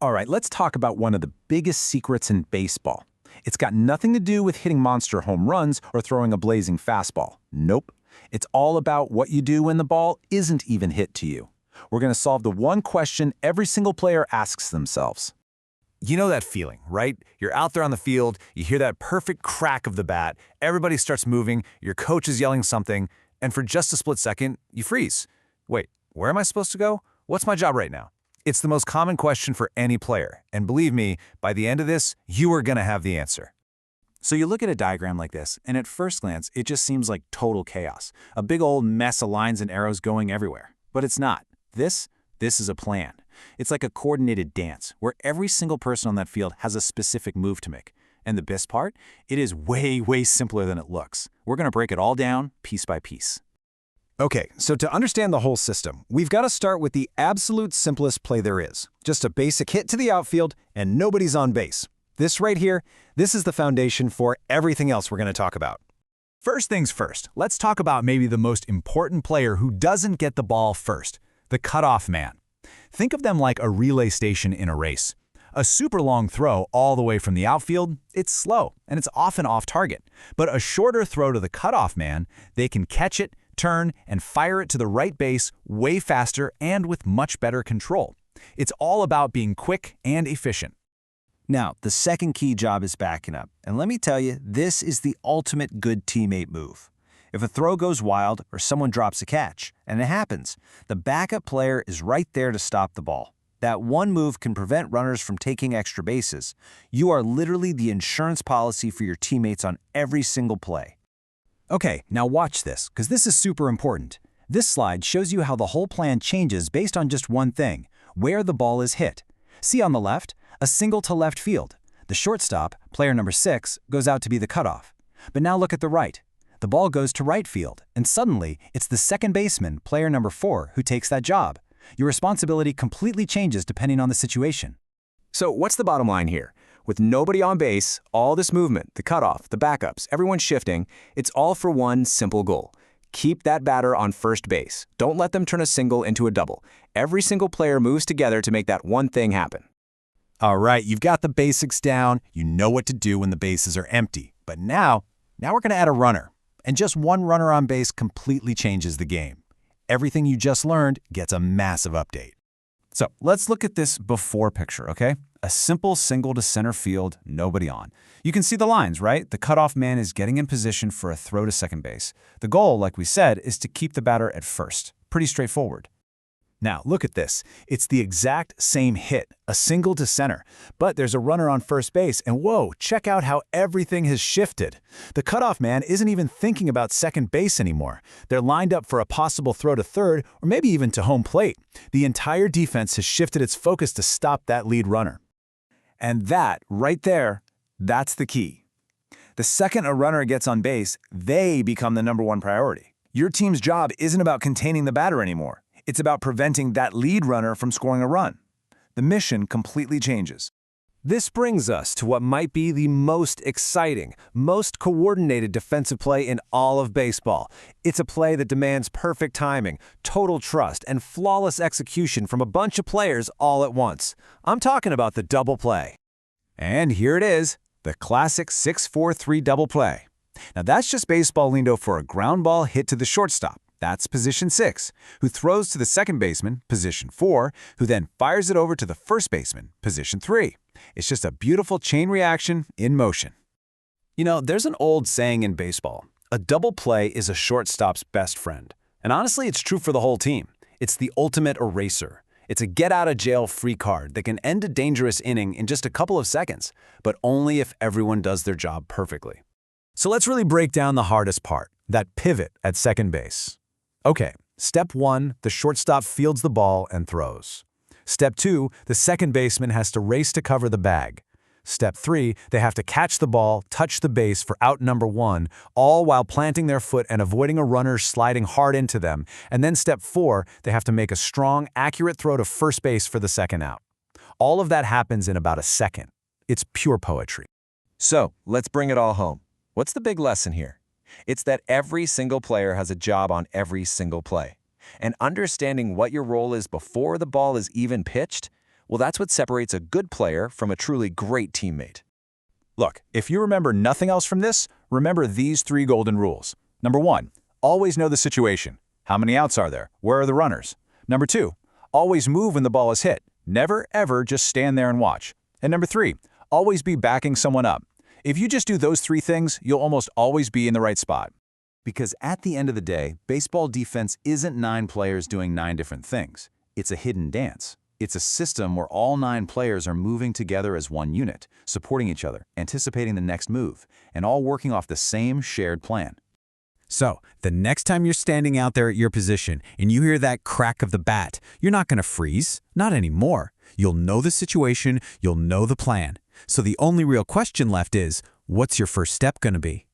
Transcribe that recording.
All right, let's talk about one of the biggest secrets in baseball. It's got nothing to do with hitting monster home runs or throwing a blazing fastball. Nope. It's all about what you do when the ball isn't even hit to you. We're going to solve the one question every single player asks themselves. You know that feeling, right? You're out there on the field, you hear that perfect crack of the bat, everybody starts moving, your coach is yelling something, and for just a split second, you freeze. Wait, where am I supposed to go? What's my job right now? It's the most common question for any player, and believe me, by the end of this, you are going to have the answer. So you look at a diagram like this, and at first glance, it just seems like total chaos. A big old mess of lines and arrows going everywhere. But it's not. This is a plan. It's like a coordinated dance, where every single person on that field has a specific move to make. And the best part? It is way, way simpler than it looks. We're going to break it all down, piece by piece. Okay, so to understand the whole system, we've got to start with the absolute simplest play there is. Just a basic hit to the outfield, and nobody's on base. This right here, this is the foundation for everything else we're going to talk about. First things first, let's talk about maybe the most important player who doesn't get the ball first, the cutoff man. Think of them like a relay station in a race. A super long throw all the way from the outfield, it's slow, and it's often off target. But a shorter throw to the cutoff man, they can catch it, turn, and fire it to the right base way faster and with much better control. It's all about being quick and efficient. Now, the second key job is backing up. And let me tell you, this is the ultimate good teammate move. If a throw goes wild or someone drops a catch, and it happens, the backup player is right there to stop the ball. That one move can prevent runners from taking extra bases. You are literally the insurance policy for your teammates on every single play. Okay, now watch this, because this is super important. This slide shows you how the whole plan changes based on just one thing, where the ball is hit. See on the left, a single to left field. The shortstop, player number 6, goes out to be the cutoff. But now look at the right. The ball goes to right field, and suddenly it's the second baseman, player number 4, who takes that job. Your responsibility completely changes depending on the situation. So what's the bottom line here? With nobody on base, all this movement, the cutoff, the backups, everyone shifting, it's all for one simple goal. Keep that batter on first base. Don't let them turn a single into a double. Every single player moves together to make that one thing happen. All right, you've got the basics down, you know what to do when the bases are empty. But now we're going to add a runner. And just one runner on base completely changes the game. Everything you just learned gets a massive update. So let's look at this before picture, okay? A simple single to center field, nobody on. You can see the lines, right? The cutoff man is getting in position for a throw to second base. The goal, like we said, is to keep the batter at first. Pretty straightforward. Now, look at this. It's the exact same hit, a single to center. But there's a runner on first base, and whoa, check out how everything has shifted. The cutoff man isn't even thinking about second base anymore. They're lined up for a possible throw to third, or maybe even to home plate. The entire defense has shifted its focus to stop that lead runner. And that, right there, that's the key. The second a runner gets on base, they become the #1 priority. Your team's job isn't about containing the batter anymore. It's about preventing that lead runner from scoring a run. The mission completely changes. This brings us to what might be the most exciting, most coordinated defensive play in all of baseball. It's a play that demands perfect timing, total trust, and flawless execution from a bunch of players all at once. I'm talking about the double play. And here it is, the classic 6-4-3 double play. Now that's just baseball lingo for a ground ball hit to the shortstop. That's position 6, who throws to the second baseman, position 4, who then fires it over to the first baseman, position 3. It's just a beautiful chain reaction in motion. You know, there's an old saying in baseball, a double play is a shortstop's best friend. And honestly, it's true for the whole team. It's the ultimate eraser. It's a get-out-of-jail-free card that can end a dangerous inning in just a couple of seconds, but only if everyone does their job perfectly. So let's really break down the hardest part, that pivot at second base. Okay, step 1, the shortstop fields the ball and throws. Step 2, the second baseman has to race to cover the bag. Step 3, they have to catch the ball, touch the base for out number 1, all while planting their foot and avoiding a runner sliding hard into them. And then step 4, they have to make a strong, accurate throw to first base for the second out. All of that happens in about a second. It's pure poetry. So let's bring it all home. What's the big lesson here? It's that every single player has a job on every single play. And understanding what your role is before the ball is even pitched, Well, that's what separates a good player from a truly great teammate. Look, if you remember nothing else from this, remember these 3 golden rules. Number 1, always know the situation. How many outs are there? Where are the runners? Number 2, always move when the ball is hit. Never, ever just stand there and watch. And number 3, always be backing someone up. If you just do those 3 things, you'll almost always be in the right spot. Because at the end of the day, baseball defense isn't 9 players doing 9 different things. It's a hidden dance. It's a system where all 9 players are moving together as one unit, supporting each other, anticipating the next move, and all working off the same shared plan. So, the next time you're standing out there at your position and you hear that crack of the bat, you're not going to freeze. Not anymore. You'll know the situation, you'll know the plan. So the only real question left is, what's your first step going to be?